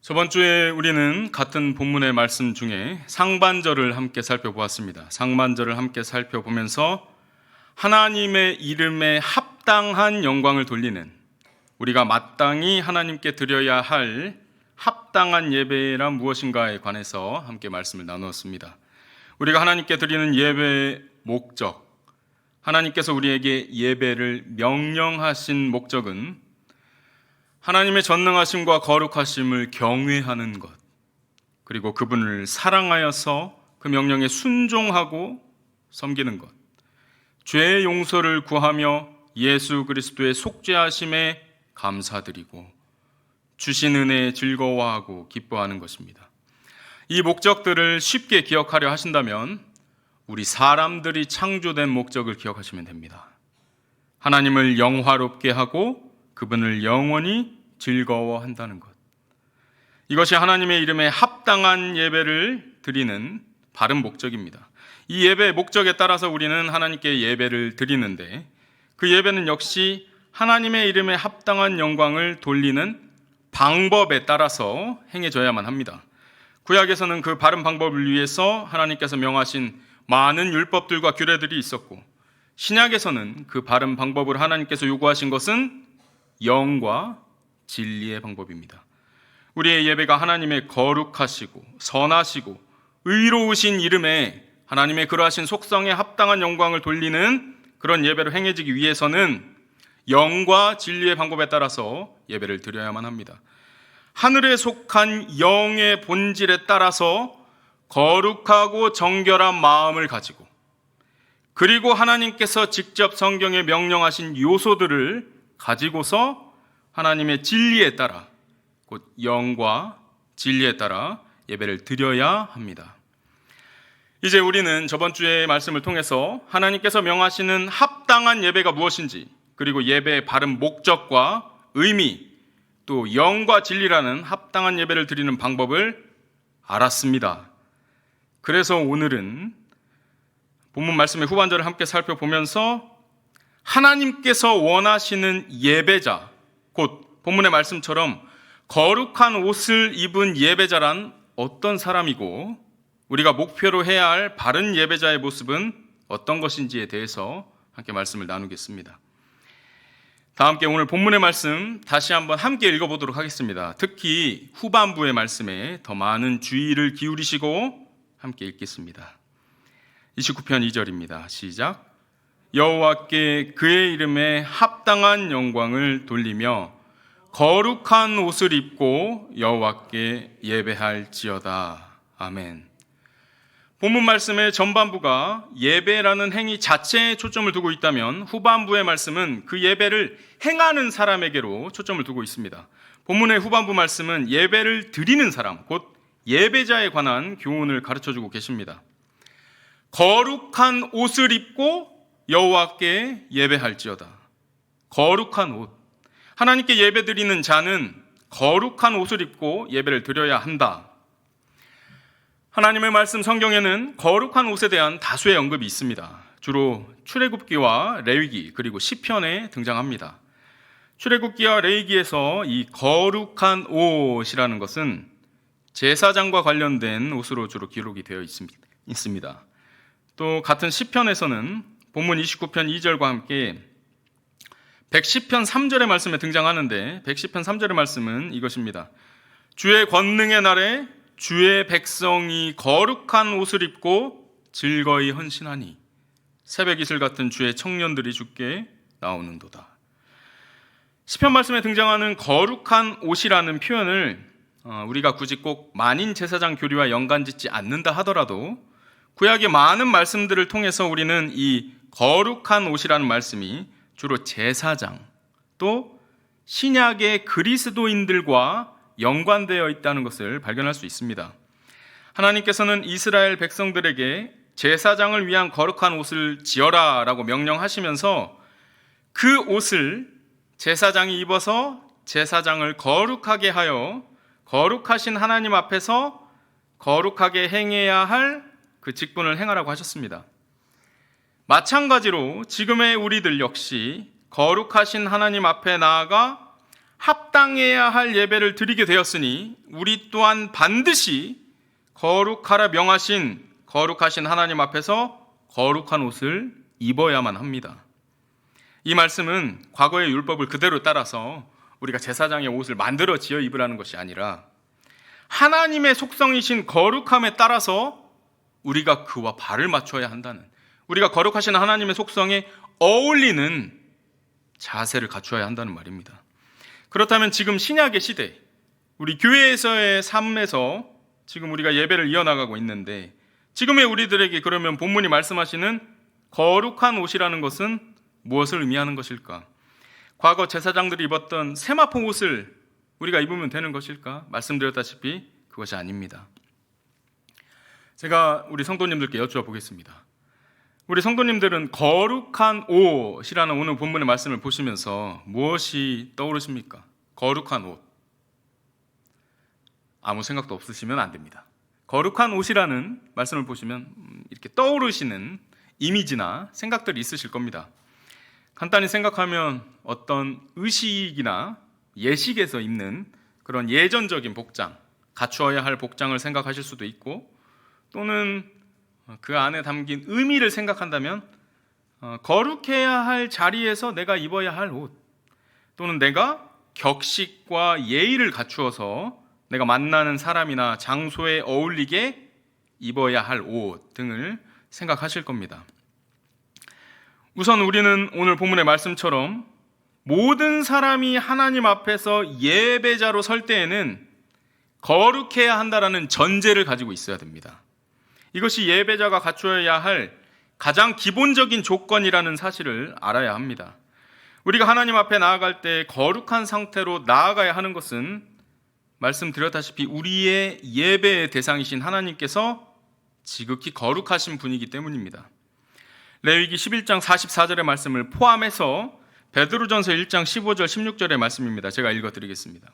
저번 주에 우리는 같은 본문의 말씀 중에 상반절을 함께 살펴보았습니다. 상반절을 함께 살펴보면서 하나님의 이름에 합당한 영광을 돌리는, 우리가 마땅히 하나님께 드려야 할 합당한 예배란 무엇인가에 관해서 함께 말씀을 나누었습니다. 우리가 하나님께 드리는 예배의 목적, 하나님께서 우리에게 예배를 명령하신 목적은 하나님의 전능하심과 거룩하심을 경외하는 것, 그리고 그분을 사랑하여서 그 명령에 순종하고 섬기는 것, 죄의 용서를 구하며 예수 그리스도의 속죄하심에 감사드리고 주신 은혜에 즐거워하고 기뻐하는 것입니다. 이 목적들을 쉽게 기억하려 하신다면 우리 사람들이 창조된 목적을 기억하시면 됩니다. 하나님을 영화롭게 하고 그분을 영원히 즐거워한다는 것. 이것이 하나님의 이름에 합당한 예배를 드리는 바른 목적입니다. 이 예배의 목적에 따라서 우리는 하나님께 예배를 드리는데, 그 예배는 역시 하나님의 이름에 합당한 영광을 돌리는 방법에 따라서 행해져야만 합니다. 구약에서는 그 바른 방법을 위해서 하나님께서 명하신 많은 율법들과 규례들이 있었고, 신약에서는 그 바른 방법을 하나님께서 요구하신 것은 영과 진리의 방법입니다. 우리의 예배가 하나님의 거룩하시고 선하시고 의로우신 이름에 하나님의 그러하신 속성에 합당한 영광을 돌리는 그런 예배로 행해지기 위해서는 영과 진리의 방법에 따라서 예배를 드려야만 합니다. 하늘에 속한 영의 본질에 따라서 거룩하고 정결한 마음을 가지고, 그리고 하나님께서 직접 성경에 명령하신 요소들을 가지고서 하나님의 진리에 따라, 곧 영과 진리에 따라 예배를 드려야 합니다. 이제 우리는 저번 주의 말씀을 통해서 하나님께서 명하시는 합당한 예배가 무엇인지, 그리고 예배의 바른 목적과 의미, 또 영과 진리라는 합당한 예배를 드리는 방법을 알았습니다. 그래서 오늘은 본문 말씀의 후반절을 함께 살펴보면서 하나님께서 원하시는 예배자, 곧 본문의 말씀처럼 거룩한 옷을 입은 예배자란 어떤 사람이고, 우리가 목표로 해야 할 바른 예배자의 모습은 어떤 것인지에 대해서 함께 말씀을 나누겠습니다. 다 함께 오늘 본문의 말씀 다시 한번 함께 읽어보도록 하겠습니다. 특히 후반부의 말씀에 더 많은 주의를 기울이시고 함께 읽겠습니다. 29편 2절입니다. 시작. 여호와께 그의 이름에 합당한 영광을 돌리며 거룩한 옷을 입고 여호와께 예배할지어다. 아멘. 본문 말씀의 전반부가 예배라는 행위 자체에 초점을 두고 있다면, 후반부의 말씀은 그 예배를 행하는 사람에게로 초점을 두고 있습니다. 본문의 후반부 말씀은 예배를 드리는 사람, 곧 예배자에 관한 교훈을 가르쳐주고 계십니다. 거룩한 옷을 입고 여호와께 예배할지어다. 거룩한 옷. 하나님께 예배드리는 자는 거룩한 옷을 입고 예배를 드려야 한다. 하나님의 말씀 성경에는 거룩한 옷에 대한 다수의 언급이 있습니다. 주로 출애굽기와 레위기, 그리고 시편에 등장합니다. 출애굽기와 레위기에서 이 거룩한 옷이라는 것은 제사장과 관련된 옷으로 주로 기록이 되어 있습니다. 또 같은 시편에서는 본문 29편 2절과 함께 110편 3절의 말씀에 등장하는데, 110편 3절의 말씀은 이것입니다. 주의 권능의 날에 주의 백성이 거룩한 옷을 입고 즐거이 헌신하니 새벽 이슬 같은 주의 청년들이 주께 나오는도다. 시편 말씀에 등장하는 거룩한 옷이라는 표현을 우리가 굳이 꼭 만인 제사장 교리와 연관짓지 않는다 하더라도 구약의 많은 말씀들을 통해서 우리는 이 거룩한 옷이라는 말씀이 주로 제사장, 또 신약의 그리스도인들과 연관되어 있다는 것을 발견할 수 있습니다. 하나님께서는 이스라엘 백성들에게 제사장을 위한 거룩한 옷을 지어라 라고 명령하시면서 그 옷을 제사장이 입어서 제사장을 거룩하게 하여 거룩하신 하나님 앞에서 거룩하게 행해야 할 그 직분을 행하라고 하셨습니다. 마찬가지로 지금의 우리들 역시 거룩하신 하나님 앞에 나아가 합당해야 할 예배를 드리게 되었으니 우리 또한 반드시 거룩하라 명하신 거룩하신 하나님 앞에서 거룩한 옷을 입어야만 합니다. 이 말씀은 과거의 율법을 그대로 따라서 우리가 제사장의 옷을 만들어 지어 입으라는 것이 아니라 하나님의 속성이신 거룩함에 따라서 우리가 그와 발을 맞춰야 한다는, 우리가 거룩하신 하나님의 속성에 어울리는 자세를 갖추어야 한다는 말입니다. 그렇다면 지금 신약의 시대, 우리 교회에서의 삶에서 지금 우리가 예배를 이어나가고 있는데, 지금의 우리들에게 그러면 본문이 말씀하시는 거룩한 옷이라는 것은 무엇을 의미하는 것일까? 과거 제사장들이 입었던 세마포 옷을 우리가 입으면 되는 것일까? 말씀드렸다시피 그것이 아닙니다. 제가 우리 성도님들께 여쭈어보겠습니다. 우리 성도님들은 거룩한 옷이라는 오늘 본문의 말씀을 보시면서 무엇이 떠오르십니까? 거룩한 옷. 아무 생각도 없으시면 안 됩니다. 거룩한 옷이라는 말씀을 보시면 이렇게 떠오르시는 이미지나 생각들이 있으실 겁니다. 간단히 생각하면 어떤 의식이나 예식에서 입는 그런 예전적인 복장, 갖추어야 할 복장을 생각하실 수도 있고, 또는 그 안에 담긴 의미를 생각한다면 거룩해야 할 자리에서 내가 입어야 할 옷, 또는 내가 격식과 예의를 갖추어서 내가 만나는 사람이나 장소에 어울리게 입어야 할 옷 등을 생각하실 겁니다. 우선 우리는 오늘 본문의 말씀처럼 모든 사람이 하나님 앞에서 예배자로 설 때에는 거룩해야 한다라는 전제를 가지고 있어야 됩니다. 이것이 예배자가 갖추어야 할 가장 기본적인 조건이라는 사실을 알아야 합니다. 우리가 하나님 앞에 나아갈 때 거룩한 상태로 나아가야 하는 것은 말씀드렸다시피 우리의 예배의 대상이신 하나님께서 지극히 거룩하신 분이기 때문입니다. 레위기 11장 44절의 말씀을 포함해서 베드로전서 1장 15절 16절의 말씀입니다. 제가 읽어드리겠습니다.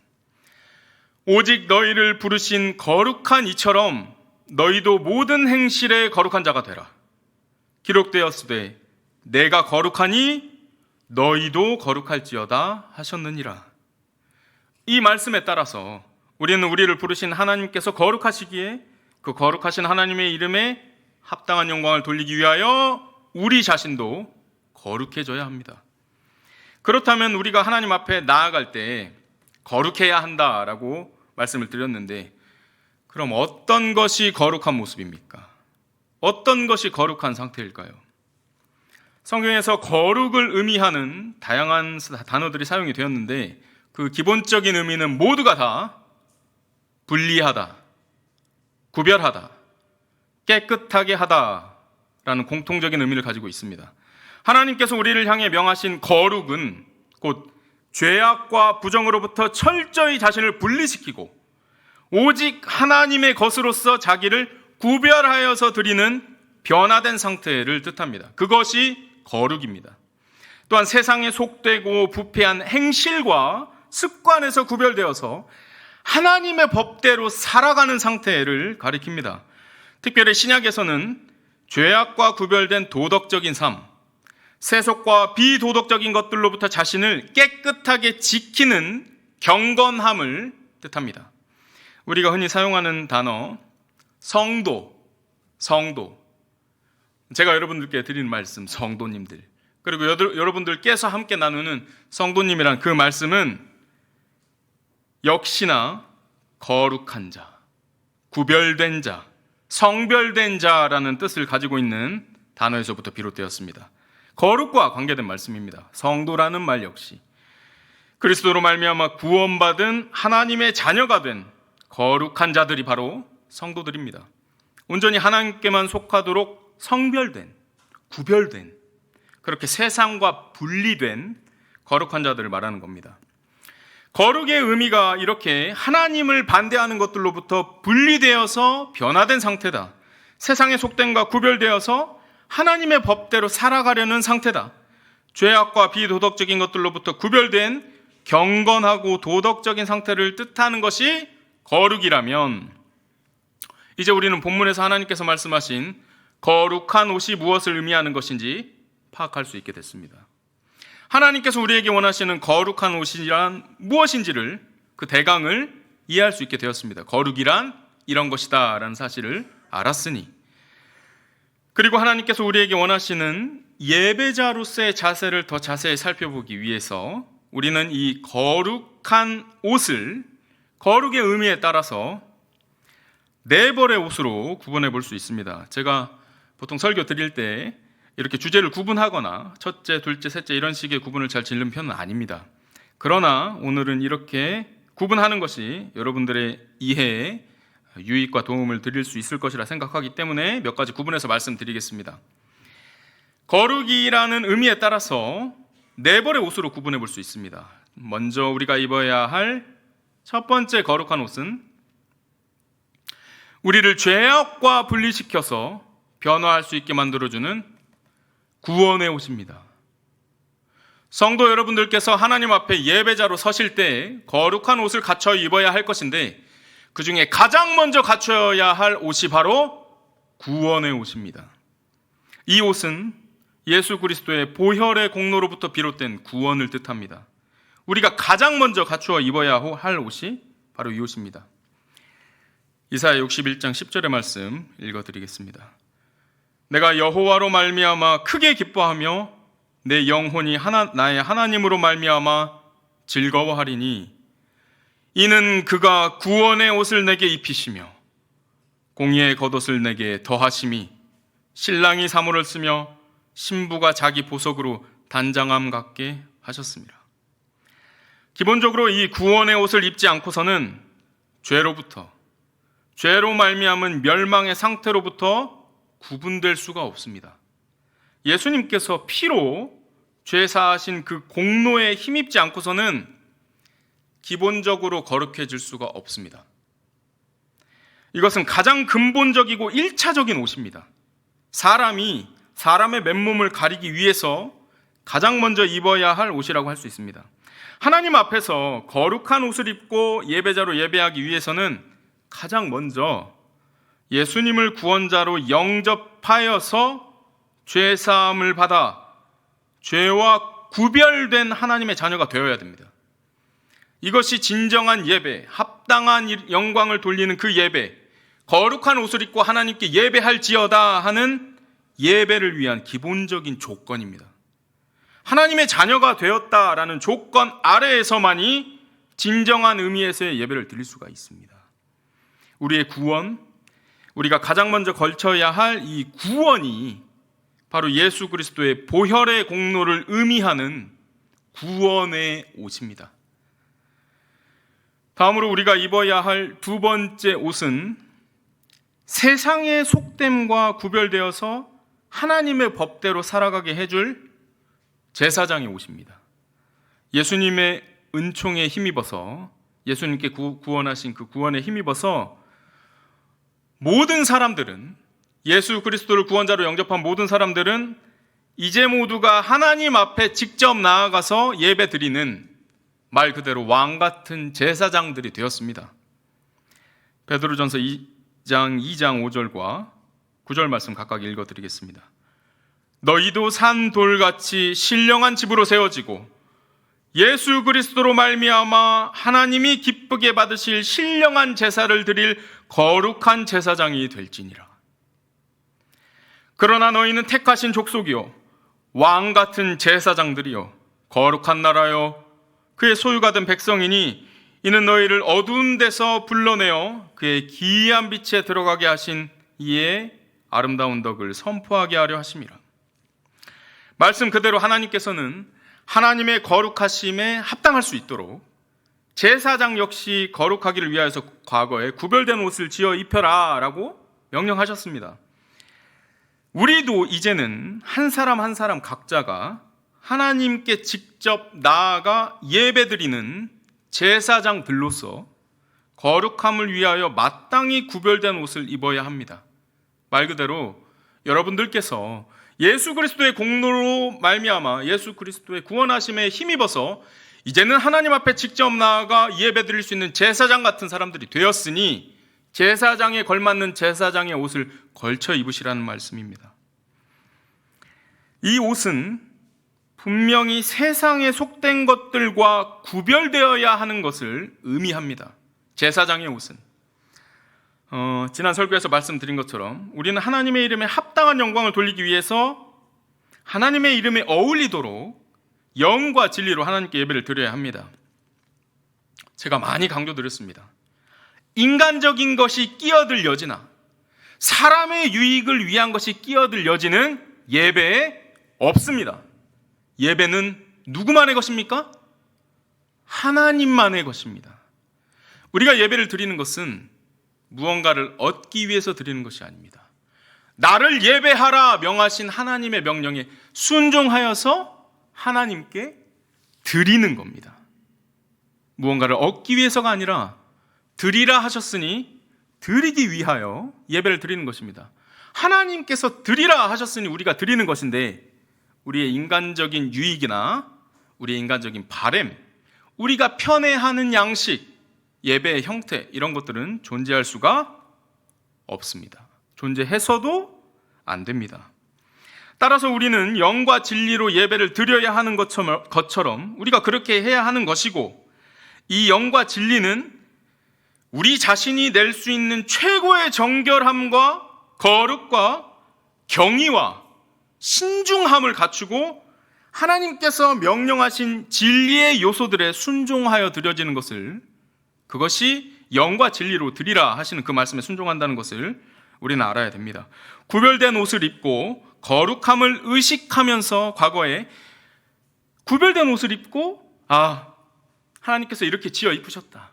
오직 너희를 부르신 거룩한 이처럼 너희도 모든 행실에 거룩한 자가 되라. 기록되었으되 내가 거룩하니 너희도 거룩할지어다 하셨느니라. 이 말씀에 따라서 우리는 우리를 부르신 하나님께서 거룩하시기에 그 거룩하신 하나님의 이름에 합당한 영광을 돌리기 위하여 우리 자신도 거룩해져야 합니다. 그렇다면 우리가 하나님 앞에 나아갈 때 거룩해야 한다라고 말씀을 드렸는데, 그럼 어떤 것이 거룩한 모습입니까? 어떤 것이 거룩한 상태일까요? 성경에서 거룩을 의미하는 다양한 단어들이 사용이 되었는데, 그 기본적인 의미는 모두가 다 분리하다, 구별하다, 깨끗하게 하다라는 공통적인 의미를 가지고 있습니다. 하나님께서 우리를 향해 명하신 거룩은 곧 죄악과 부정으로부터 철저히 자신을 분리시키고 오직 하나님의 것으로서 자기를 구별하여서 드리는 변화된 상태를 뜻합니다. 그것이 거룩입니다. 또한 세상에 속되고 부패한 행실과 습관에서 구별되어서 하나님의 법대로 살아가는 상태를 가리킵니다. 특별히 신약에서는 죄악과 구별된 도덕적인 삶, 세속과 비도덕적인 것들로부터 자신을 깨끗하게 지키는 경건함을 뜻합니다. 우리가 흔히 사용하는 단어 성도. 제가 여러분들께 드리는 말씀 성도님들, 그리고 여러분들께서 함께 나누는 성도님이란 그 말씀은 역시나 거룩한 자, 구별된 자, 성별된 자라는 뜻을 가지고 있는 단어에서부터 비롯되었습니다. 거룩과 관계된 말씀입니다. 성도라는 말 역시 그리스도로 말미암아 구원받은 하나님의 자녀가 된 거룩한 자들이 바로 성도들입니다. 온전히 하나님께만 속하도록 성별된, 구별된, 그렇게 세상과 분리된 거룩한 자들을 말하는 겁니다. 거룩의 의미가 이렇게 하나님을 반대하는 것들로부터 분리되어서 변화된 상태다. 세상의 속됨과 구별되어서 하나님의 법대로 살아가려는 상태다. 죄악과 비도덕적인 것들로부터 구별된 경건하고 도덕적인 상태를 뜻하는 것이 거룩이라면, 이제 우리는 본문에서 하나님께서 말씀하신 거룩한 옷이 무엇을 의미하는 것인지 파악할 수 있게 됐습니다. 하나님께서 우리에게 원하시는 거룩한 옷이란 무엇인지를, 그 대강을 이해할 수 있게 되었습니다. 거룩이란 이런 것이다 라는 사실을 알았으니. 그리고 하나님께서 우리에게 원하시는 예배자로서의 자세를 더 자세히 살펴보기 위해서 우리는 이 거룩한 옷을 거룩의 의미에 따라서 네 벌의 옷으로 구분해 볼 수 있습니다. 제가 보통 설교 드릴 때 이렇게 주제를 구분하거나 첫째, 둘째, 셋째 이런 식의 구분을 잘 짓는 편은 아닙니다. 그러나 오늘은 이렇게 구분하는 것이 여러분들의 이해에 유익과 도움을 드릴 수 있을 것이라 생각하기 때문에 몇 가지 구분해서 말씀드리겠습니다. 거룩이라는 의미에 따라서 네 벌의 옷으로 구분해 볼 수 있습니다. 먼저 우리가 입어야 할 첫 번째 거룩한 옷은 우리를 죄악과 분리시켜서 변화할 수 있게 만들어주는 구원의 옷입니다. 성도 여러분들께서 하나님 앞에 예배자로 서실 때 거룩한 옷을 갖춰 입어야 할 것인데, 그 중에 가장 먼저 갖춰야 할 옷이 바로 구원의 옷입니다. 이 옷은 예수 그리스도의 보혈의 공로로부터 비롯된 구원을 뜻합니다. 우리가 가장 먼저 갖추어 입어야 할 옷이 바로 이 옷입니다. 이사야 61장 10절의 말씀 읽어드리겠습니다. 내가 여호와로 말미암아 크게 기뻐하며 내 영혼이 나의 하나님으로 말미암아 즐거워하리니 이는 그가 구원의 옷을 내게 입히시며 공의의 겉옷을 내게 더하심이 신랑이 사모를 쓰며 신부가 자기 보석으로 단장함 같게 하셨습니다. 기본적으로 이 구원의 옷을 입지 않고서는 죄로 말미암은 멸망의 상태로부터 구분될 수가 없습니다. 예수님께서 피로 죄 사하신 그 공로에 힘입지 않고서는 기본적으로 거룩해질 수가 없습니다. 이것은 가장 근본적이고 1차적인 옷입니다. 사람의 맨몸을 가리기 위해서 가장 먼저 입어야 할 옷이라고 할 수 있습니다. 하나님 앞에서 거룩한 옷을 입고 예배자로 예배하기 위해서는 가장 먼저 예수님을 구원자로 영접하여서 죄사함을 받아 죄와 구별된 하나님의 자녀가 되어야 됩니다. 이것이 진정한 예배, 합당한 영광을 돌리는 그 예배, 거룩한 옷을 입고 하나님께 예배할지어다 하는 예배를 위한 기본적인 조건입니다. 하나님의 자녀가 되었다라는 조건 아래에서만이 진정한 의미에서의 예배를 드릴 수가 있습니다. 우리의 구원, 우리가 가장 먼저 걸쳐야 할 이 구원이 바로 예수 그리스도의 보혈의 공로를 의미하는 구원의 옷입니다. 다음으로 우리가 입어야 할 두 번째 옷은 세상의 속됨과 구별되어서 하나님의 법대로 살아가게 해줄 제사장의 옷입니다. 예수님의 은총에 힘입어서, 예수님께 구원하신 그 구원에 힘입어서 모든 사람들은, 예수 그리스도를 구원자로 영접한 모든 사람들은 이제 모두가 하나님 앞에 직접 나아가서 예배드리는 말 그대로 왕 같은 제사장들이 되었습니다. 베드로전서 2장 5절과 9절 말씀 각각 읽어드리겠습니다. 너희도 산 돌같이 신령한 집으로 세워지고 예수 그리스도로 말미암아 하나님이 기쁘게 받으실 신령한 제사를 드릴 거룩한 제사장이 될지니라. 그러나 너희는 택하신 족속이요 왕 같은 제사장들이요 거룩한 나라요 그의 소유가 된 백성이니 이는 너희를 어두운 데서 불러내어 그의 기이한 빛에 들어가게 하신 이의 아름다운 덕을 선포하게 하려 하심이라. 말씀 그대로 하나님께서는 하나님의 거룩하심에 합당할 수 있도록 제사장 역시 거룩하기를 위하여서 과거에 구별된 옷을 지어 입혀라 라고 명령하셨습니다. 우리도 이제는 한 사람 한 사람 각자가 하나님께 직접 나아가 예배드리는 제사장들로서 거룩함을 위하여 마땅히 구별된 옷을 입어야 합니다. 말 그대로 여러분들께서 예수 그리스도의 공로로 말미암아 예수 그리스도의 구원하심에 힘입어서 이제는 하나님 앞에 직접 나아가 예배드릴 수 있는 제사장 같은 사람들이 되었으니 제사장에 걸맞는 제사장의 옷을 걸쳐 입으시라는 말씀입니다. 이 옷은 분명히 세상에 속된 것들과 구별되어야 하는 것을 의미합니다. 제사장의 옷은 지난 설교에서 말씀드린 것처럼 우리는 하나님의 이름에 합당한 영광을 돌리기 위해서 하나님의 이름에 어울리도록 영과 진리로 하나님께 예배를 드려야 합니다. 제가 많이 강조드렸습니다. 인간적인 것이 끼어들 여지나 사람의 유익을 위한 것이 끼어들 여지는 예배에 없습니다. 예배는 누구만의 것입니까? 하나님만의 것입니다. 우리가 예배를 드리는 것은 무언가를 얻기 위해서 드리는 것이 아닙니다. 나를 예배하라 명하신 하나님의 명령에 순종하여서 하나님께 드리는 겁니다. 무언가를 얻기 위해서가 아니라 드리라 하셨으니 드리기 위하여 예배를 드리는 것입니다. 하나님께서 드리라 하셨으니 우리가 드리는 것인데 우리의 인간적인 유익이나 우리의 인간적인 바램, 우리가 편애하는 양식, 예배의 형태 이런 것들은 존재할 수가 없습니다. 존재해서도 안 됩니다. 따라서 우리는 영과 진리로 예배를 드려야 하는 것처럼 우리가 그렇게 해야 하는 것이고, 이 영과 진리는 우리 자신이 낼 수 있는 최고의 정결함과 거룩과 경의와 신중함을 갖추고 하나님께서 명령하신 진리의 요소들에 순종하여 드려지는 것을, 그것이 영과 진리로 드리라 하시는 그 말씀에 순종한다는 것을 우리는 알아야 됩니다. 구별된 옷을 입고 거룩함을 의식하면서 과거에 구별된 옷을 입고 하나님께서 이렇게 지어 입히셨다,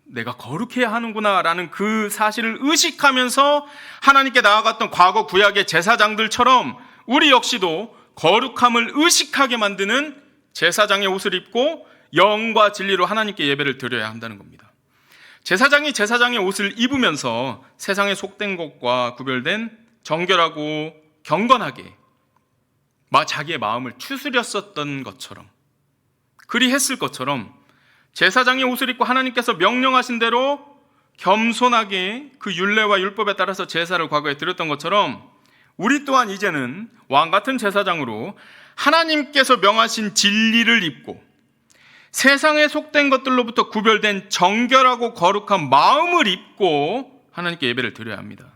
내가 거룩해야 하는구나 라는 그 사실을 의식하면서 하나님께 나아갔던 과거 구약의 제사장들처럼 우리 역시도 거룩함을 의식하게 만드는 제사장의 옷을 입고 영과 진리로 하나님께 예배를 드려야 한다는 겁니다. 제사장이 제사장의 옷을 입으면서 세상에 속된 것과 구별된 정결하고 경건하게 자기의 마음을 추스렸었던 것처럼, 그리 했을 것처럼 제사장의 옷을 입고 하나님께서 명령하신 대로 겸손하게 그 율례와 율법에 따라서 제사를 과거에 드렸던 것처럼 우리 또한 이제는 왕같은 제사장으로 하나님께서 명하신 진리를 입고 세상에 속된 것들로부터 구별된 정결하고 거룩한 마음을 입고 하나님께 예배를 드려야 합니다.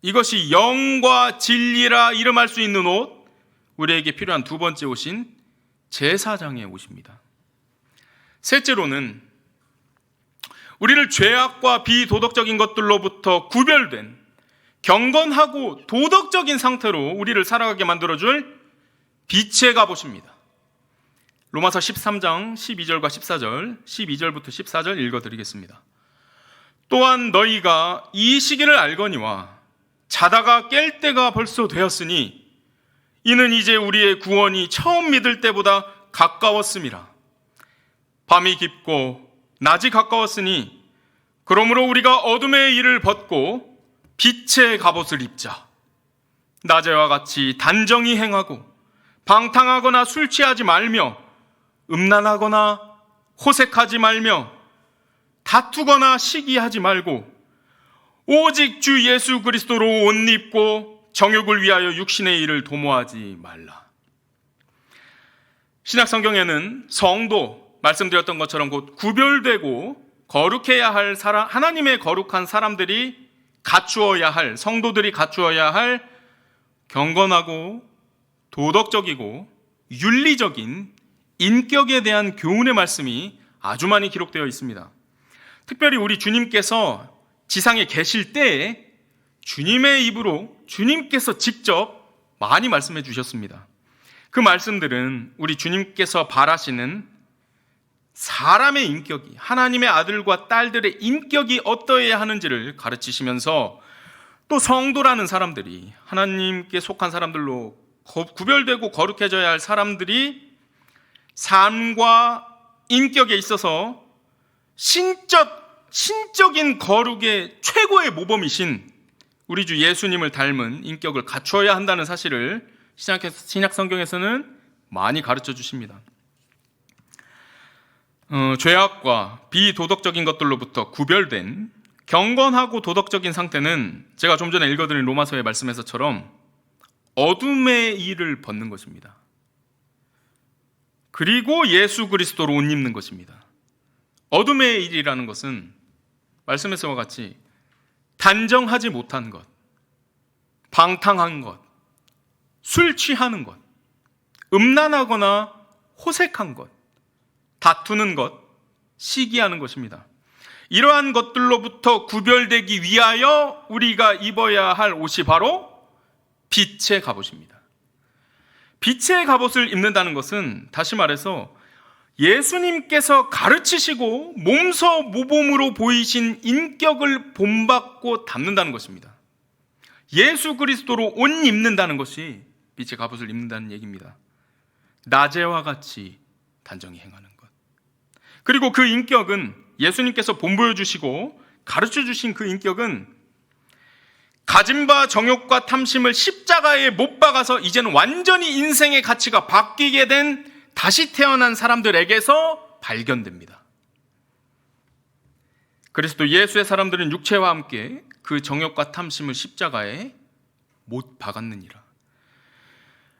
이것이 영과 진리라 이름할 수 있는 옷, 우리에게 필요한 두 번째 옷인 제사장의 옷입니다. 셋째로는 우리를 죄악과 비도덕적인 것들로부터 구별된 경건하고 도덕적인 상태로 우리를 살아가게 만들어줄 빛의 갑옷입니다. 로마서 13장 12절과 14절, 12절부터 14절 읽어드리겠습니다. 또한 너희가 이 시기를 알거니와 자다가 깰 때가 벌써 되었으니 이는 이제 우리의 구원이 처음 믿을 때보다 가까웠음이라. 밤이 깊고 낮이 가까웠으니 그러므로 우리가 어둠의 일을 벗고 빛의 갑옷을 입자. 낮에와 같이 단정히 행하고 방탕하거나 술 취하지 말며 음란하거나 호색하지 말며 다투거나 시기하지 말고 오직 주 예수 그리스도로 옷 입고 정욕을 위하여 육신의 일을 도모하지 말라. 신약성경에는 성도, 말씀드렸던 것처럼 곧 구별되고 거룩해야 할 사람, 하나님의 거룩한 사람들이 갖추어야 할, 성도들이 갖추어야 할 경건하고 도덕적이고 윤리적인 인격에 대한 교훈의 말씀이 아주 많이 기록되어 있습니다. 특별히 우리 주님께서 지상에 계실 때에 주님의 입으로 주님께서 직접 많이 말씀해 주셨습니다. 그 말씀들은 우리 주님께서 바라시는 사람의 인격이, 하나님의 아들과 딸들의 인격이 어떠해야 하는지를 가르치시면서 또 성도라는 사람들이, 하나님께 속한 사람들로 구별되고 거룩해져야 할 사람들이 삶과 인격에 있어서 신적인 거룩의 최고의 모범이신 우리 주 예수님을 닮은 인격을 갖추어야 한다는 사실을 신약 성경에서는 많이 가르쳐 주십니다. 죄악과 비도덕적인 것들로부터 구별된 경건하고 도덕적인 상태는 제가 좀 전에 읽어드린 로마서의 말씀에서처럼 어둠의 일을 벗는 것입니다. 그리고 예수 그리스도로 옷 입는 것입니다. 어둠의 일이라는 것은 말씀에서와 같이 단정하지 못한 것, 방탕한 것, 술 취하는 것, 음란하거나 호색한 것, 다투는 것, 시기하는 것입니다. 이러한 것들로부터 구별되기 위하여 우리가 입어야 할 옷이 바로 빛의 갑옷입니다. 빛의 갑옷을 입는다는 것은 다시 말해서 예수님께서 가르치시고 몸서 모범으로 보이신 인격을 본받고 담는다는 것입니다. 예수 그리스도로 옷 입는다는 것이 빛의 갑옷을 입는다는 얘기입니다. 낮에와 같이 단정히 행하는 것. 그리고 그 인격은 예수님께서 본보여 주시고 가르쳐 주신 그 인격은 가진 바 정욕과 탐심을 십자가에 못 박아서 이제는 완전히 인생의 가치가 바뀌게 된 다시 태어난 사람들에게서 발견됩니다. 그리스도 예수의 사람들은 육체와 함께 그 정욕과 탐심을 십자가에 못 박았느니라.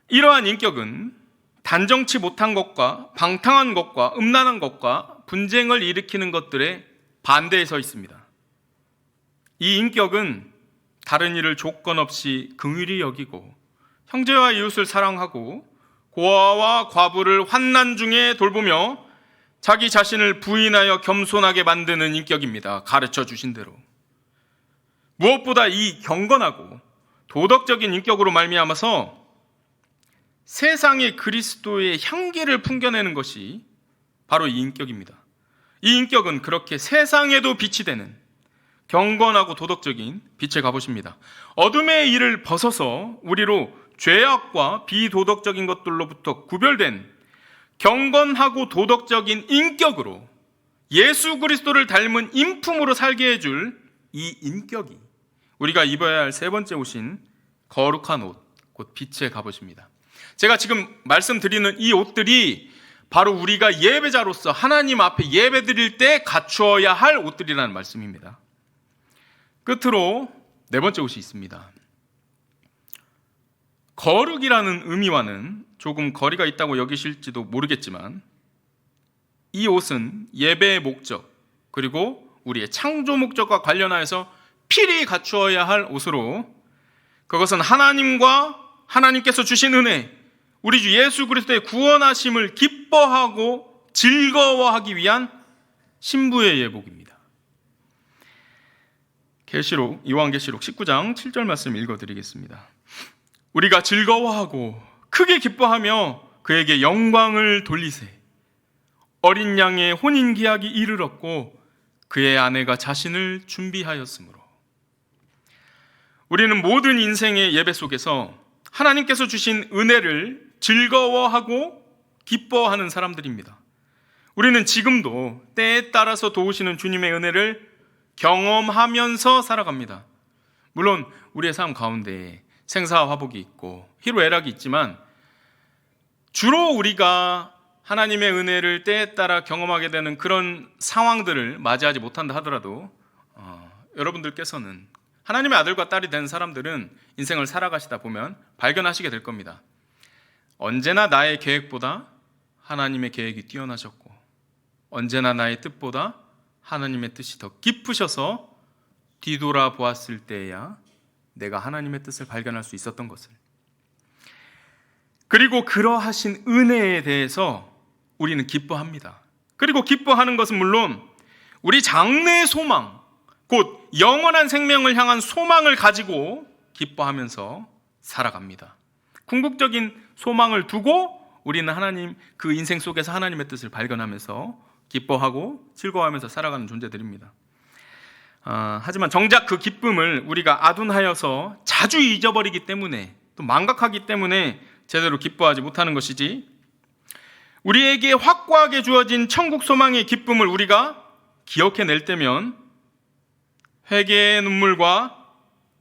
이러한 인격은 단정치 못한 것과 방탕한 것과 음란한 것과 분쟁을 일으키는 것들에 반대에 서 있습니다. 이 인격은 다른 일을 조건 없이 긍휼히 여기고 형제와 이웃을 사랑하고 고아와 과부를 환난 중에 돌보며 자기 자신을 부인하여 겸손하게 만드는 인격입니다. 가르쳐 주신 대로. 무엇보다 이 경건하고 도덕적인 인격으로 말미암아서 세상의 그리스도의 향기를 풍겨내는 것이 바로 이 인격입니다. 이 인격은 그렇게 세상에도 빛이 되는 경건하고 도덕적인 빛의 갑옷입니다. 어둠의 일을 벗어서 우리로 죄악과 비도덕적인 것들로부터 구별된 경건하고 도덕적인 인격으로 예수 그리스도를 닮은 인품으로 살게 해줄 이 인격이 우리가 입어야 할 세 번째 옷인 거룩한 옷, 곧 빛의 갑옷입니다. 제가 지금 말씀드리는 이 옷들이 바로 우리가 예배자로서 하나님 앞에 예배 드릴 때 갖추어야 할 옷들이라는 말씀입니다. 끝으로 네 번째 옷이 있습니다. 거룩이라는 의미와는 조금 거리가 있다고 여기실지도 모르겠지만 이 옷은 예배의 목적 그리고 우리의 창조 목적과 관련하여서 필히 갖추어야 할 옷으로 그것은 하나님과 하나님께서 주신 은혜 우리 주 예수 그리스도의 구원하심을 기뻐하고 즐거워하기 위한 신부의 예복입니다. 요한계시록 19장 7절 말씀 읽어드리겠습니다. 우리가 즐거워하고 크게 기뻐하며 그에게 영광을 돌리세. 어린 양의 혼인계약이 이르렀고 그의 아내가 자신을 준비하였으므로. 우리는 모든 인생의 예배 속에서 하나님께서 주신 은혜를 즐거워하고 기뻐하는 사람들입니다. 우리는 지금도 때에 따라서 도우시는 주님의 은혜를 경험하면서 살아갑니다. 물론 우리의 삶 가운데 생사와 화복이 있고 희로애락이 있지만 주로 우리가 하나님의 은혜를 때에 따라 경험하게 되는 그런 상황들을 맞이하지 못한다 하더라도 여러분들께서는 하나님의 아들과 딸이 된 사람들은 인생을 살아가시다 보면 발견하시게 될 겁니다. 언제나 나의 계획보다 하나님의 계획이 뛰어나셨고 언제나 나의 뜻보다 하나님의 뜻이 더 깊으셔서 뒤돌아보았을 때에야 내가 하나님의 뜻을 발견할 수 있었던 것을. 그리고 그러하신 은혜에 대해서 우리는 기뻐합니다. 그리고 기뻐하는 것은 물론 우리 장래의 소망, 곧 영원한 생명을 향한 소망을 가지고 기뻐하면서 살아갑니다. 궁극적인 소망을 두고 우리는 하나님 그 인생 속에서 하나님의 뜻을 발견하면서 기뻐하고 즐거워하면서 살아가는 존재들입니다. 하지만 정작 그 기쁨을 우리가 아둔하여서 자주 잊어버리기 때문에 또 망각하기 때문에 제대로 기뻐하지 못하는 것이지, 우리에게 확고하게 주어진 천국 소망의 기쁨을 우리가 기억해낼 때면 회개의 눈물과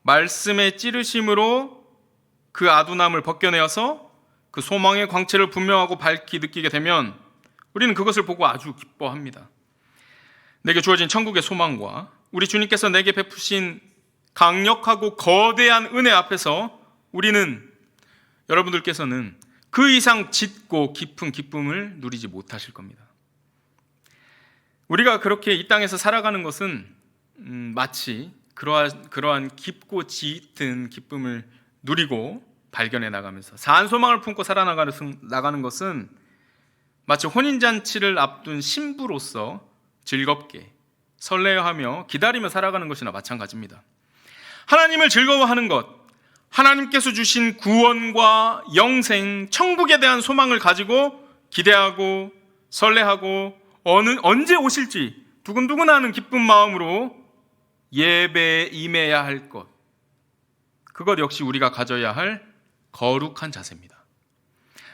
말씀의 찌르심으로 그 아둔함을 벗겨내어서 그 소망의 광채를 분명하고 밝히 느끼게 되면 우리는 그것을 보고 아주 기뻐합니다. 내게 주어진 천국의 소망과 우리 주님께서 내게 베푸신 강력하고 거대한 은혜 앞에서 우리는, 여러분들께서는 그 이상 짙고 깊은 기쁨을 누리지 못하실 겁니다. 우리가 그렇게 이 땅에서 살아가는 것은 마치 그러한 깊고 짙은 기쁨을 누리고 발견해 나가면서 사한 소망을 품고 살아나가는 것은 마치 혼인잔치를 앞둔 신부로서 즐겁게 설레어하며 기다리며 살아가는 것이나 마찬가지입니다. 하나님을 즐거워하는 것, 하나님께서 주신 구원과 영생, 천국에 대한 소망을 가지고 기대하고 설레하고 언제 오실지 두근두근하는 기쁜 마음으로 예배에 임해야 할 것, 그것 역시 우리가 가져야 할 거룩한 자세입니다.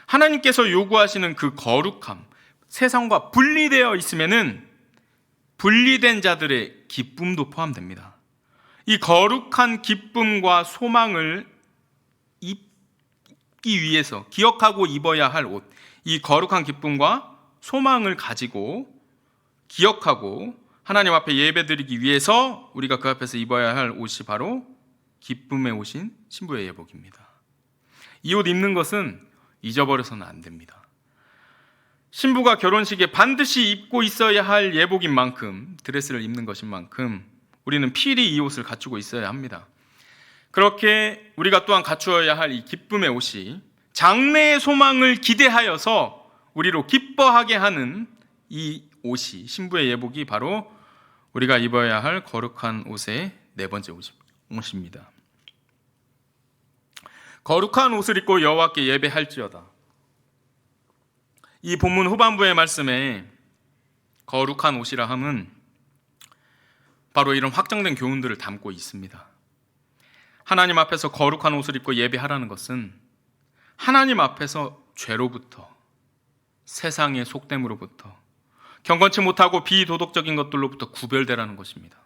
하나님께서 요구하시는 그 거룩함, 세상과 분리되어 있으면은 분리된 자들의 기쁨도 포함됩니다. 이 거룩한 기쁨과 소망을 입기 위해서 기억하고 입어야 할 옷, 이 거룩한 기쁨과 소망을 가지고 기억하고 하나님 앞에 예배드리기 위해서 우리가 그 앞에서 입어야 할 옷이 바로 기쁨의 옷인 신부의 예복입니다. 이 옷 입는 것은 잊어버려서는 안 됩니다. 신부가 결혼식에 반드시 입고 있어야 할 예복인 만큼, 드레스를 입는 것인 만큼 우리는 필히 이 옷을 갖추고 있어야 합니다. 그렇게 우리가 또한 갖추어야 할 이 기쁨의 옷이 장래의 소망을 기대하여서 우리로 기뻐하게 하는 이 옷이, 신부의 예복이 바로 우리가 입어야 할 거룩한 옷의 네 번째 옷입니다. 거룩한 옷을 입고 여호와께 예배할지어다. 이 본문 후반부의 말씀에 거룩한 옷이라 함은 바로 이런 확정된 교훈들을 담고 있습니다. 하나님 앞에서 거룩한 옷을 입고 예배하라는 것은 하나님 앞에서 죄로부터, 세상의 속됨으로부터, 경건치 못하고 비도덕적인 것들로부터 구별되라는 것입니다.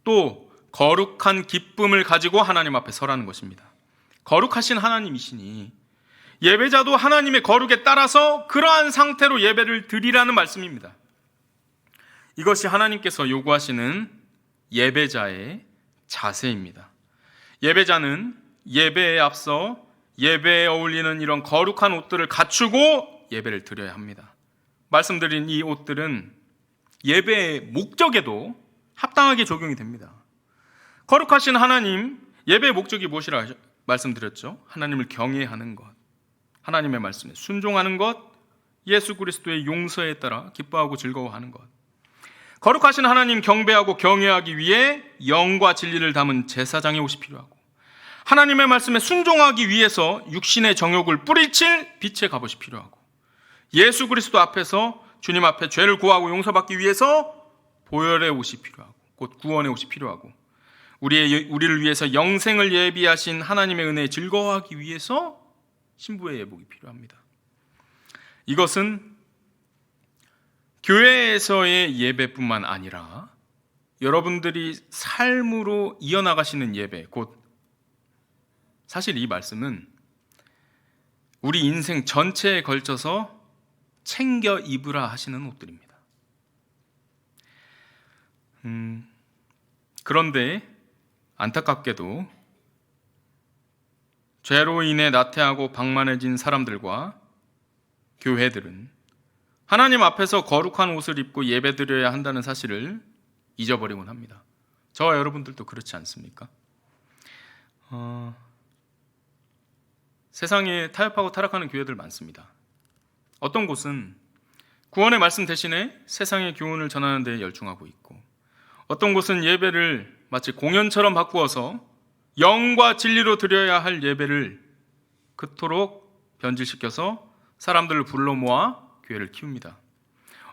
또 거룩한 기쁨을 가지고 하나님 앞에 서라는 것입니다. 거룩하신 하나님이시니 예배자도 하나님의 거룩에 따라서 그러한 상태로 예배를 드리라는 말씀입니다. 이것이 하나님께서 요구하시는 예배자의 자세입니다. 예배자는 예배에 앞서 예배에 어울리는 이런 거룩한 옷들을 갖추고 예배를 드려야 합니다. 말씀드린 이 옷들은 예배의 목적에도 합당하게 적용이 됩니다. 거룩하신 하나님, 예배의 목적이 무엇이라 말씀드렸죠? 하나님을 경외하는 것, 하나님의 말씀에 순종하는 것, 예수 그리스도의 용서에 따라 기뻐하고 즐거워하는 것. 거룩하신 하나님 경배하고 경외하기 위해 영과 진리를 담은 제사장의 옷이 필요하고, 하나님의 말씀에 순종하기 위해서 육신의 정욕을 뿌리칠 빛의 갑옷이 필요하고, 예수 그리스도 앞에서 주님 앞에 죄를 구하고 용서받기 위해서 보혈의 옷이 필요하고, 곧 구원의 옷이 필요하고, 우리를 위해서 영생을 예비하신 하나님의 은혜에 즐거워하기 위해서 신부의 예복이 필요합니다. 이것은 교회에서의 예배뿐만 아니라 여러분들이 삶으로 이어나가시는 예배, 곧 사실 이 말씀은 우리 인생 전체에 걸쳐서 챙겨 입으라 하시는 옷들입니다. 그런데 안타깝게도 죄로 인해 나태하고 방만해진 사람들과 교회들은 하나님 앞에서 거룩한 옷을 입고 예배드려야 한다는 사실을 잊어버리곤 합니다. 저와 여러분들도 그렇지 않습니까? 세상에 타협하고 타락하는 교회들 많습니다. 어떤 곳은 구원의 말씀 대신에 세상의 교훈을 전하는 데 열중하고 있고, 어떤 곳은 예배를 마치 공연처럼 바꾸어서 영과 진리로 드려야 할 예배를 그토록 변질시켜서 사람들을 불러 모아 교회를 키웁니다.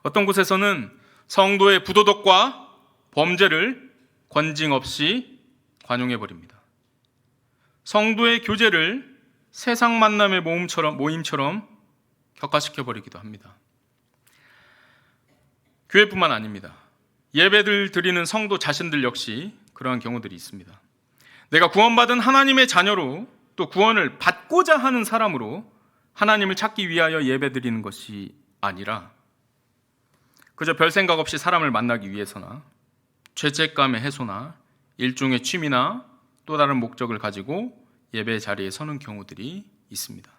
어떤 곳에서는 성도의 부도덕과 범죄를 권징 없이 관용해버립니다. 성도의 교제를 세상 만남의 모임처럼 격화시켜버리기도 합니다. 교회뿐만 아닙니다. 예배를 드리는 성도 자신들 역시 그러한 경우들이 있습니다. 내가 구원받은 하나님의 자녀로, 또 구원을 받고자 하는 사람으로 하나님을 찾기 위하여 예배드리는 것이 아니라 그저 별 생각 없이 사람을 만나기 위해서나 죄책감의 해소나 일종의 취미나 또 다른 목적을 가지고 예배 자리에 서는 경우들이 있습니다.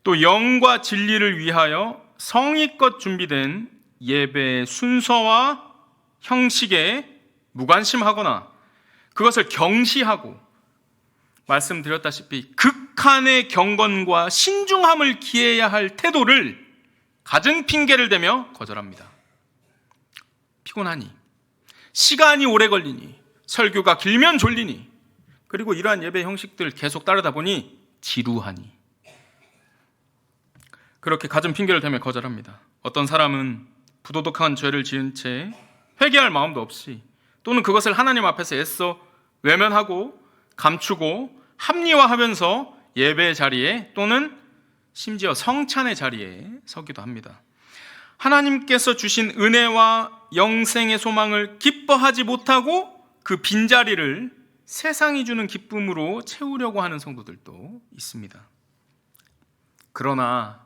또 영과 진리를 위하여 성의껏 준비된 예배의 순서와 형식에 무관심하거나 그것을 경시하고 말씀드렸다시피 극한의 경건과 신중함을 기해야 할 태도를 갖은 핑계를 대며 거절합니다. 피곤하니, 시간이 오래 걸리니, 설교가 길면 졸리니, 그리고 이러한 예배 형식들 계속 따르다 보니 지루하니, 그렇게 갖은 핑계를 대며 거절합니다. 어떤 사람은 부도덕한 죄를 지은 채 회개할 마음도 없이 또는 그것을 하나님 앞에서 애써 외면하고 감추고 합리화하면서 예배의 자리에 또는 심지어 성찬의 자리에 서기도 합니다. 하나님께서 주신 은혜와 영생의 소망을 기뻐하지 못하고 그 빈자리를 세상이 주는 기쁨으로 채우려고 하는 성도들도 있습니다. 그러나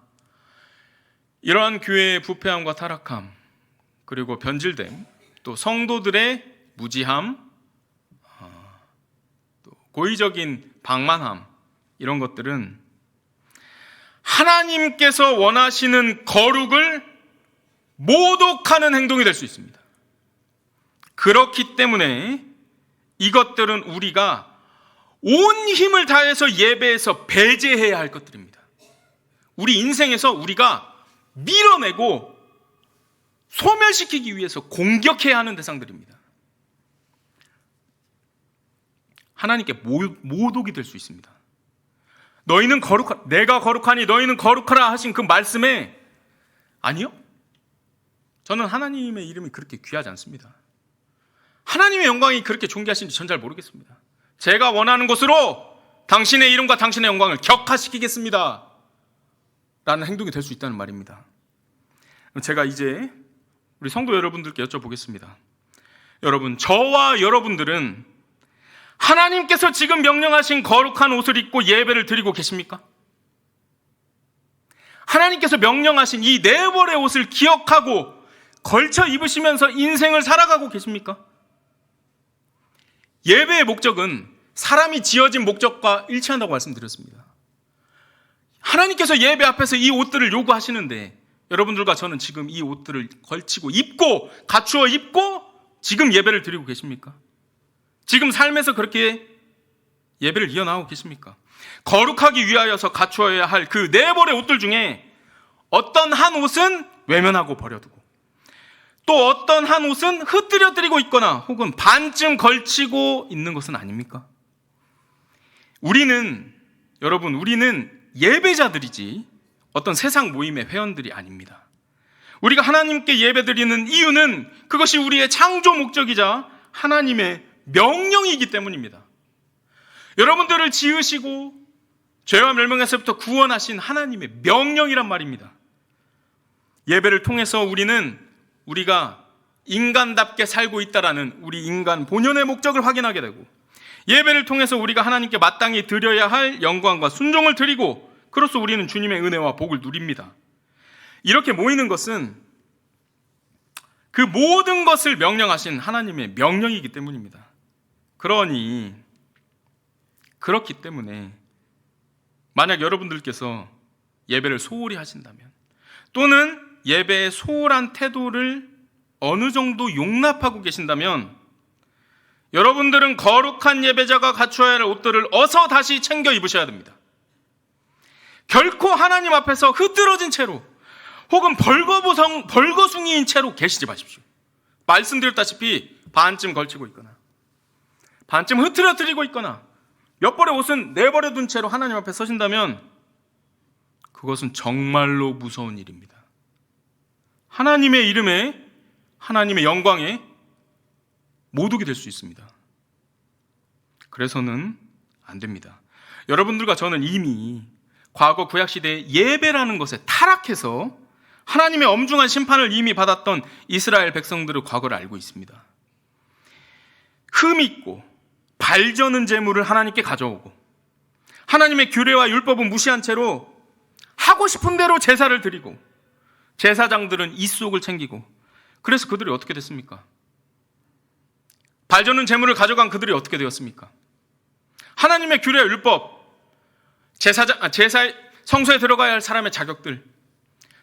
이러한 교회의 부패함과 타락함, 그리고 변질됨, 또 성도들의 무지함, 또 고의적인 방만함, 이런 것들은 하나님께서 원하시는 거룩을 모독하는 행동이 될 수 있습니다. 그렇기 때문에 이것들은 우리가 온 힘을 다해서 예배에서 배제해야 할 것들입니다. 우리 인생에서 우리가 밀어내고 소멸시키기 위해서 공격해야 하는 대상들입니다. 하나님께 모독이 될 수 있습니다. 너희는 내가 거룩하니 너희는 거룩하라 하신 그 말씀에 아니요, 저는 하나님의 이름이 그렇게 귀하지 않습니다. 하나님의 영광이 그렇게 존귀하신지 전 잘 모르겠습니다. 제가 원하는 것으로 당신의 이름과 당신의 영광을 격화시키겠습니다 라는 행동이 될 수 있다는 말입니다. 제가 이제 우리 성도 여러분들께 여쭤보겠습니다. 여러분, 저와 여러분들은 하나님께서 지금 명령하신 거룩한 옷을 입고 예배를 드리고 계십니까? 하나님께서 명령하신 이 네 벌의 옷을 기억하고 걸쳐 입으시면서 인생을 살아가고 계십니까? 예배의 목적은 사람이 지어진 목적과 일치한다고 말씀드렸습니다. 하나님께서 예배 앞에서 이 옷들을 요구하시는데 여러분들과 저는 지금 이 옷들을 걸치고 입고 갖추어 입고 지금 예배를 드리고 계십니까? 지금 삶에서 그렇게 예배를 이어나가고 계십니까? 거룩하기 위하여서 갖추어야 할 그 네 벌의 옷들 중에 어떤 한 옷은 외면하고 버려두고 또 어떤 한 옷은 흩뜨려 드리고 있거나 혹은 반쯤 걸치고 있는 것은 아닙니까? 여러분, 우리는 예배자들이지 어떤 세상 모임의 회원들이 아닙니다. 우리가 하나님께 예배드리는 이유는 그것이 우리의 창조 목적이자 하나님의 명령이기 때문입니다. 여러분들을 지으시고 죄와 멸망에서부터 구원하신 하나님의 명령이란 말입니다. 예배를 통해서 우리가 인간답게 살고 있다라는 우리 인간 본연의 목적을 확인하게 되고, 예배를 통해서 우리가 하나님께 마땅히 드려야 할 영광과 순종을 드리고, 그로써 우리는 주님의 은혜와 복을 누립니다. 이렇게 모이는 것은 그 모든 것을 명령하신 하나님의 명령이기 때문입니다. 그렇기 때문에 만약 여러분들께서 예배를 소홀히 하신다면, 또는 예배의 소홀한 태도를 어느 정도 용납하고 계신다면, 여러분들은 거룩한 예배자가 갖추어야 할 옷들을 어서 다시 챙겨 입으셔야 됩니다. 결코 하나님 앞에서 흐트러진 채로 혹은 벌거숭이인 채로 계시지 마십시오. 말씀드렸다시피 반쯤 걸치고 있거나 반쯤 흐트러뜨리고 있거나 몇 벌의 옷은 내버려 둔 채로 하나님 앞에 서신다면 그것은 정말로 무서운 일입니다. 하나님의 이름에, 하나님의 영광에 모독이 될 수 있습니다. 그래서는 안 됩니다. 여러분들과 저는 이미 과거 구약시대에 예배라는 것에 타락해서 하나님의 엄중한 심판을 이미 받았던 이스라엘 백성들의 과거를 알고 있습니다. 흠 있고 발저는 제물을 하나님께 가져오고 하나님의 규례와 율법은 무시한 채로 하고 싶은 대로 제사를 드리고, 제사장들은 이속을 챙기고, 그래서 그들이 어떻게 됐습니까? 발저는 제물을 가져간 그들이 어떻게 되었습니까? 하나님의 규례와 율법, 성소에 들어가야 할 사람의 자격들,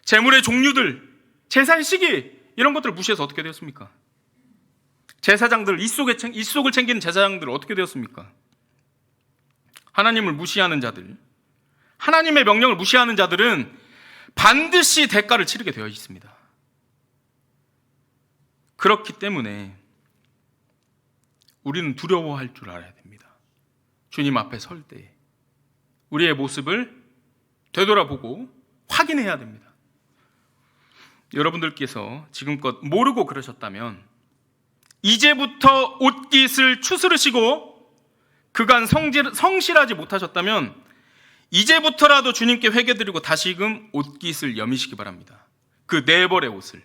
제물의 종류들, 제사의 시기, 이런 것들을 무시해서 어떻게 되었습니까? 제사장들, 입속을 챙기는 제사장들 어떻게 되었습니까? 하나님을 무시하는 자들, 하나님의 명령을 무시하는 자들은 반드시 대가를 치르게 되어 있습니다. 그렇기 때문에 우리는 두려워할 줄 알아야 됩니다. 주님 앞에 설 때 우리의 모습을 되돌아보고 확인해야 됩니다. 여러분들께서 지금껏 모르고 그러셨다면 이제부터 옷깃을 추스르시고 그간 성실하지 못하셨다면 이제부터라도 주님께 회개드리고 다시금 옷깃을 여미시기 바랍니다. 그 네 벌의 옷을.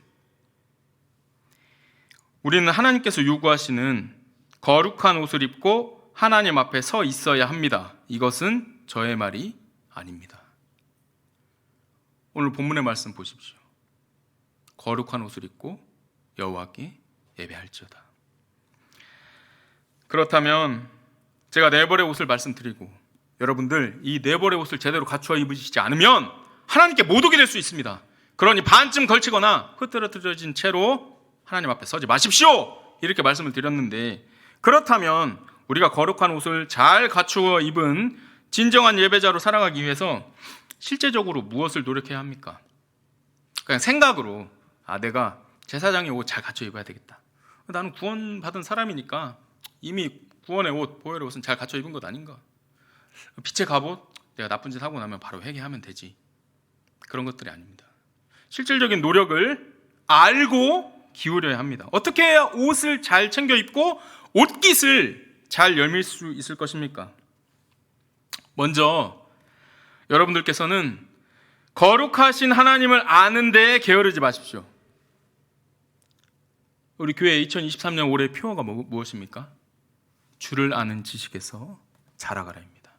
우리는 하나님께서 요구하시는 거룩한 옷을 입고 하나님 앞에 서 있어야 합니다. 이것은 저의 말이 아닙니다. 오늘 본문의 말씀 보십시오. 거룩한 옷을 입고 여호와께 예배할지어다. 그렇다면 제가 네 벌의 옷을 말씀드리고 여러분들 이 네 벌의 옷을 제대로 갖추어 입으시지 않으면 하나님께 못 오게 될 수 있습니다. 그러니 반쯤 걸치거나 흐트러뜨려진 채로 하나님 앞에 서지 마십시오, 이렇게 말씀을 드렸는데, 그렇다면 우리가 거룩한 옷을 잘 갖추어 입은 진정한 예배자로 살아가기 위해서 실제적으로 무엇을 노력해야 합니까? 그냥 생각으로 내가 제사장의 옷 잘 갖춰 입어야 되겠다, 나는 구원받은 사람이니까 이미 구원의 옷, 보혈의 옷은 잘 갖춰 입은 것 아닌가, 빛의 갑옷, 내가 나쁜 짓 하고 나면 바로 회개하면 되지, 그런 것들이 아닙니다. 실질적인 노력을 알고 기울여야 합니다. 어떻게 해야 옷을 잘 챙겨 입고 옷깃을 잘 여밀 수 있을 것입니까? 먼저 여러분들께서는 거룩하신 하나님을 아는 데에 게으르지 마십시오. 우리 교회 2023년 올해 표어가 무엇입니까? 주를 아는 지식에서 자라가라입니다.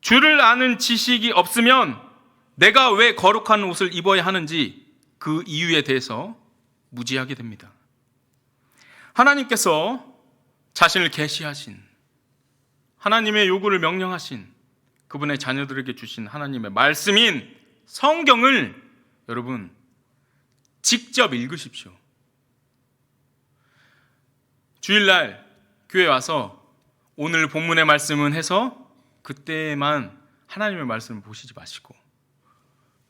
주를 아는 지식이 없으면 내가 왜 거룩한 옷을 입어야 하는지 그 이유에 대해서 무지하게 됩니다. 하나님께서 자신을 계시하신, 하나님의 요구를 명령하신 그분의 자녀들에게 주신 하나님의 말씀인 성경을 여러분 직접 읽으십시오. 주일날 교회 와서 오늘 본문의 말씀은 해서 그때만 하나님의 말씀을 보시지 마시고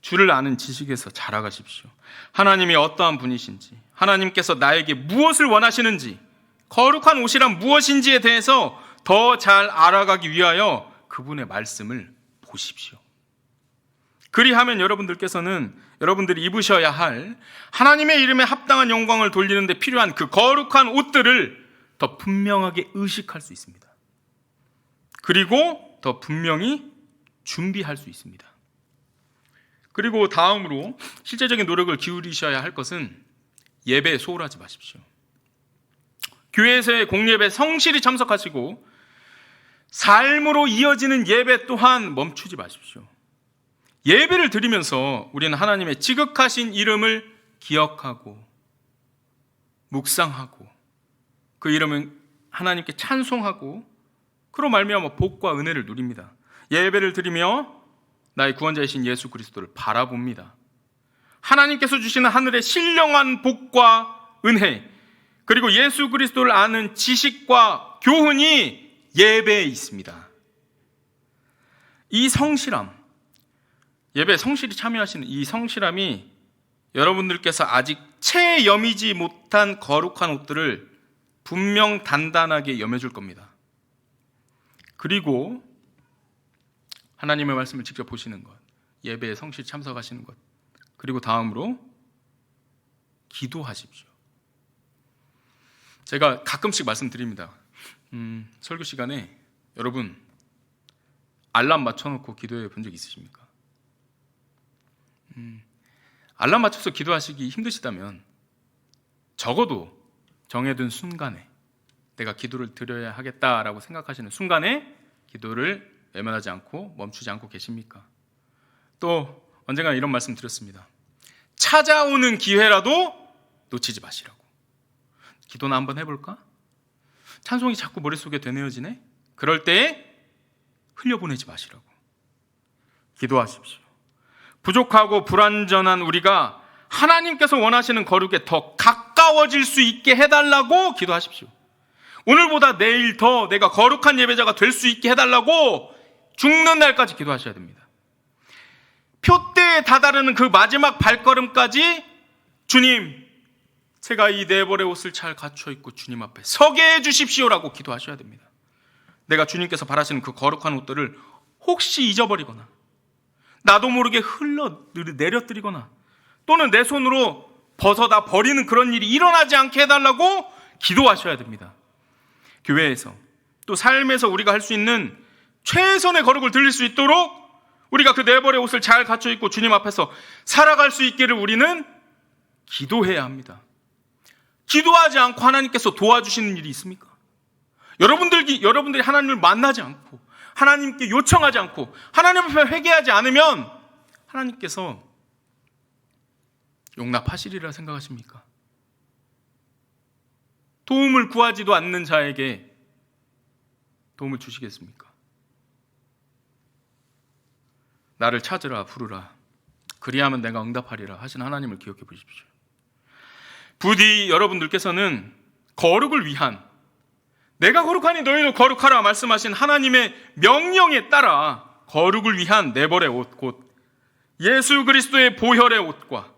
주를 아는 지식에서 자라가십시오. 하나님이 어떠한 분이신지, 하나님께서 나에게 무엇을 원하시는지, 거룩한 옷이란 무엇인지에 대해서 더 잘 알아가기 위하여 그분의 말씀을 보십시오. 그리하면 여러분들께서는 여러분들이 입으셔야 할 하나님의 이름에 합당한 영광을 돌리는 데 필요한 그 거룩한 옷들을 더 분명하게 의식할 수 있습니다. 그리고 더 분명히 준비할 수 있습니다. 그리고 다음으로 실제적인 노력을 기울이셔야 할 것은 예배에 소홀하지 마십시오. 교회에서의 공예배 성실히 참석하시고 삶으로 이어지는 예배 또한 멈추지 마십시오. 예배를 드리면서 우리는 하나님의 지극하신 이름을 기억하고 묵상하고 그 이름은 하나님께 찬송하고 그로 말미암아 복과 은혜를 누립니다. 예배를 드리며 나의 구원자이신 예수 그리스도를 바라봅니다. 하나님께서 주시는 하늘의 신령한 복과 은혜, 그리고 예수 그리스도를 아는 지식과 교훈이 예배에 있습니다. 이 성실함, 예배에 성실히 참여하시는 이 성실함이 여러분들께서 아직 채 여미지 못한 거룩한 옷들을 분명 단단하게 여며줄 겁니다. 그리고 하나님의 말씀을 직접 보시는 것, 예배에 성실히 참석하시는 것, 그리고 다음으로 기도하십시오. 제가 가끔씩 말씀드립니다. 설교 시간에 여러분 알람 맞춰놓고 기도해 본 적 있으십니까? 알람 맞춰서 기도하시기 힘드시다면 적어도 정해둔 순간에 내가 기도를 드려야 하겠다라고 생각하시는 순간에 기도를 외면하지 않고 멈추지 않고 계십니까? 또 언젠가 이런 말씀 드렸습니다. 찾아오는 기회라도 놓치지 마시라고. 기도나 한번 해볼까? 찬송이 자꾸 머릿속에 되뇌어지네? 그럴 때에 흘려보내지 마시라고. 기도하십시오. 부족하고 불완전한 우리가 하나님께서 원하시는 거룩에 더 가까워질 수 있게 해달라고 기도하십시오. 오늘보다 내일 더 내가 거룩한 예배자가 될 수 있게 해달라고 죽는 날까지 기도하셔야 됩니다. 표대에 다다르는 그 마지막 발걸음까지 주님, 제가 이 네 벌의 옷을 잘 갖춰 입고 주님 앞에 서게 해주십시오라고 기도하셔야 됩니다. 내가 주님께서 바라시는 그 거룩한 옷들을 혹시 잊어버리거나 나도 모르게 내려뜨리거나 또는 내 손으로 벗어다 버리는 그런 일이 일어나지 않게 해달라고 기도하셔야 됩니다. 교회에서 또 삶에서 우리가 할 수 있는 최선의 거룩을 드릴 수 있도록 우리가 그 네 벌의 옷을 잘 갖춰 입고 주님 앞에서 살아갈 수 있기를 우리는 기도해야 합니다. 기도하지 않고 하나님께서 도와주시는 일이 있습니까? 여러분들이 하나님을 만나지 않고 하나님께 요청하지 않고 하나님 앞에 회개하지 않으면 하나님께서 용납하시리라 생각하십니까? 도움을 구하지도 않는 자에게 도움을 주시겠습니까? 나를 찾으라 부르라 그리하면 내가 응답하리라 하신 하나님을 기억해 보십시오. 부디 여러분들께서는 거룩을 위한, 내가 거룩하니 너희도 거룩하라 말씀하신 하나님의 명령에 따라 거룩을 위한 네 벌의 옷, 곧 예수 그리스도의 보혈의 옷과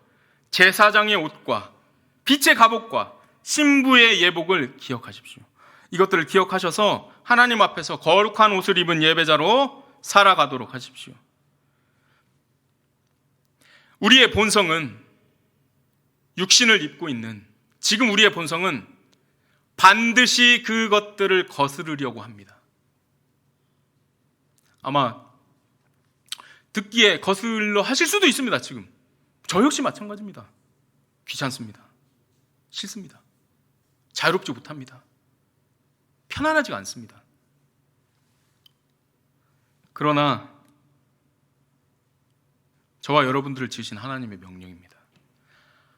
제사장의 옷과 빛의 갑옷과 신부의 예복을 기억하십시오. 이것들을 기억하셔서 하나님 앞에서 거룩한 옷을 입은 예배자로 살아가도록 하십시오. 우리의 본성은, 육신을 입고 있는 지금 우리의 본성은 반드시 그것들을 거스르려고 합니다. 아마 듣기에 거슬러 하실 수도 있습니다. 지금 저 역시 마찬가지입니다. 귀찮습니다. 싫습니다. 자유롭지 못합니다. 편안하지가 않습니다. 그러나 저와 여러분들을 지으신 하나님의 명령입니다.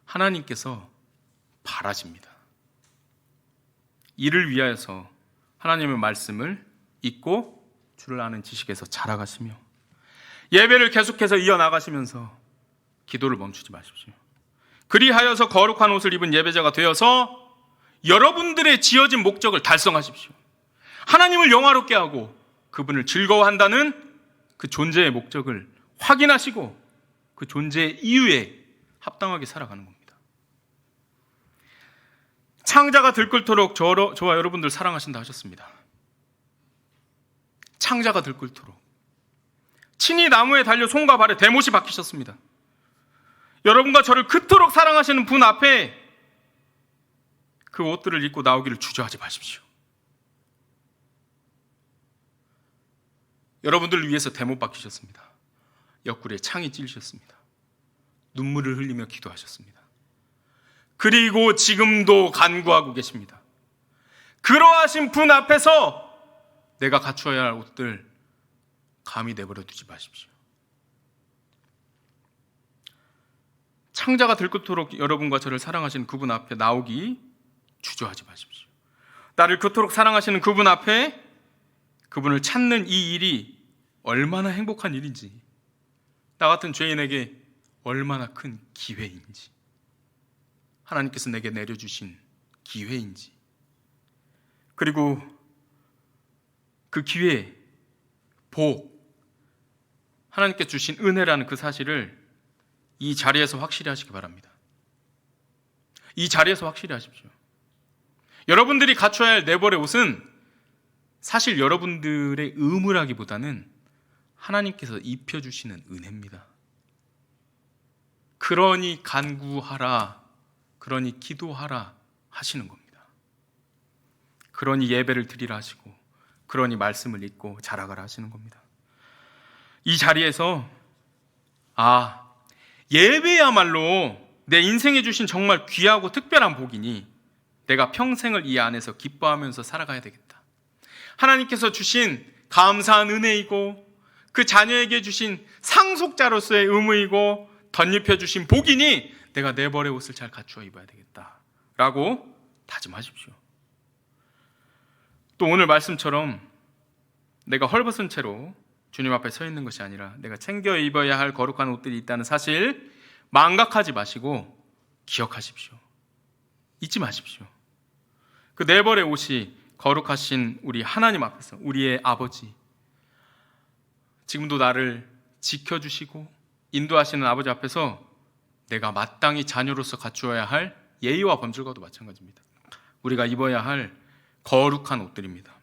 하나님께서 바라십니다. 이를 위하여서 하나님의 말씀을 읽고 주를 아는 지식에서 자라가시며 예배를 계속해서 이어나가시면서 기도를 멈추지 마십시오. 그리하여서 거룩한 옷을 입은 예배자가 되어서 여러분들의 지어진 목적을 달성하십시오. 하나님을 영화롭게 하고 그분을 즐거워한다는 그 존재의 목적을 확인하시고 그 존재의 이유에 합당하게 살아가는 겁니다. 창자가 들끓도록 저와 여러분들 사랑하신다 하셨습니다. 창자가 들끓도록 친히 나무에 달려 손과 발에 대못이 박히셨습니다. 여러분과 저를 그토록 사랑하시는 분 앞에 그 옷들을 입고 나오기를 주저하지 마십시오. 여러분들을 위해서 대못 박히셨습니다. 옆구리에 창이 찔리셨습니다. 눈물을 흘리며 기도하셨습니다. 그리고 지금도 간구하고 계십니다. 그러하신 분 앞에서 내가 갖추어야 할 옷들 감히 내버려 두지 마십시오. 창자가 들끓도록 여러분과 저를 사랑하시는 그분 앞에 나오기 주저하지 마십시오. 나를 그토록 사랑하시는 그분 앞에 그분을 찾는 이 일이 얼마나 행복한 일인지, 나 같은 죄인에게 얼마나 큰 기회인지, 하나님께서 내게 내려주신 기회인지, 그리고 그 기회, 복, 하나님께 주신 은혜라는 그 사실을 이 자리에서 확실히 하시기 바랍니다. 이 자리에서 확실히 하십시오. 여러분들이 갖춰야 할 네 벌의 옷은 사실 여러분들의 의무라기보다는 하나님께서 입혀주시는 은혜입니다. 그러니 간구하라, 그러니 기도하라 하시는 겁니다. 그러니 예배를 드리라 하시고, 그러니 말씀을 읽고 자라가라 하시는 겁니다. 이 자리에서 예배야말로 내 인생에 주신 정말 귀하고 특별한 복이니 내가 평생을 이 안에서 기뻐하면서 살아가야 되겠다. 하나님께서 주신 감사한 은혜이고 그 자녀에게 주신 상속자로서의 의무이고 덧입혀 주신 복이니 내가 네 벌의 옷을 잘 갖추어 입어야 되겠다 라고 다짐하십시오. 또 오늘 말씀처럼 내가 헐벗은 채로 주님 앞에 서 있는 것이 아니라 내가 챙겨 입어야 할 거룩한 옷들이 있다는 사실 망각하지 마시고 기억하십시오. 잊지 마십시오. 그 네 벌의 옷이 거룩하신 우리 하나님 앞에서, 우리의 아버지, 지금도 나를 지켜주시고 인도하시는 아버지 앞에서 내가 마땅히 자녀로서 갖추어야 할 예의와 범절과도 마찬가지입니다. 우리가 입어야 할 거룩한 옷들입니다.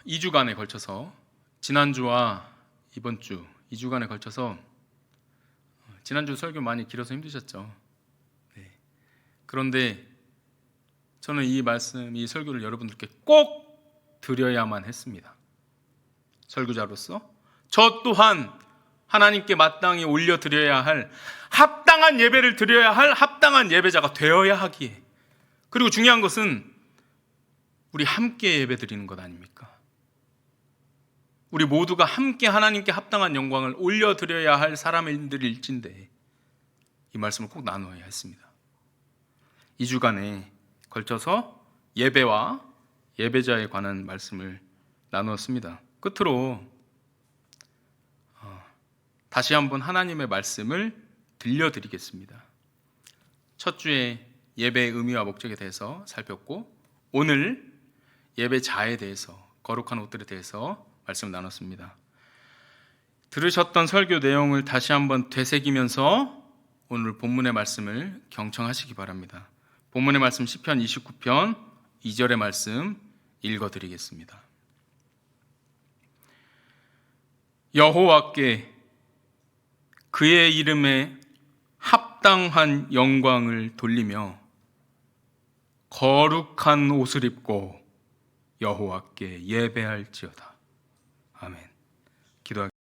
2주간에 걸쳐서, 지난주와 이번 주 2주간에 걸쳐서, 지난주 설교 많이 길어서 힘드셨죠? 네. 그런데 저는 이 말씀, 이 설교를 여러분들께 꼭 드려야만 했습니다. 설교자로서 저 또한 하나님께 마땅히 올려드려야 할, 합당한 예배를 드려야 할 합당한 예배자가 되어야 하기에, 그리고 중요한 것은 우리 함께 예배 드리는 것 아닙니까? 우리 모두가 함께 하나님께 합당한 영광을 올려드려야 할 사람들일진데 이 말씀을 꼭 나누어야 했습니다. 2주간에 걸쳐서 예배와 예배자에 관한 말씀을 나누었습니다. 끝으로 다시 한번 하나님의 말씀을 들려드리겠습니다. 첫 주에 예배의 의미와 목적에 대해서 살폈고, 오늘 예배자에 대해서, 거룩한 옷들에 대해서 말씀을 나눴습니다. 들으셨던 설교 내용을 다시 한번 되새기면서 오늘 본문의 말씀을 경청하시기 바랍니다. 본문의 말씀 시편 29편 2절의 말씀 읽어드리겠습니다. 여호와께 그의 이름에 합당한 영광을 돌리며 거룩한 옷을 입고 여호와께 예배할지어다. 아멘. 기도하겠습니다.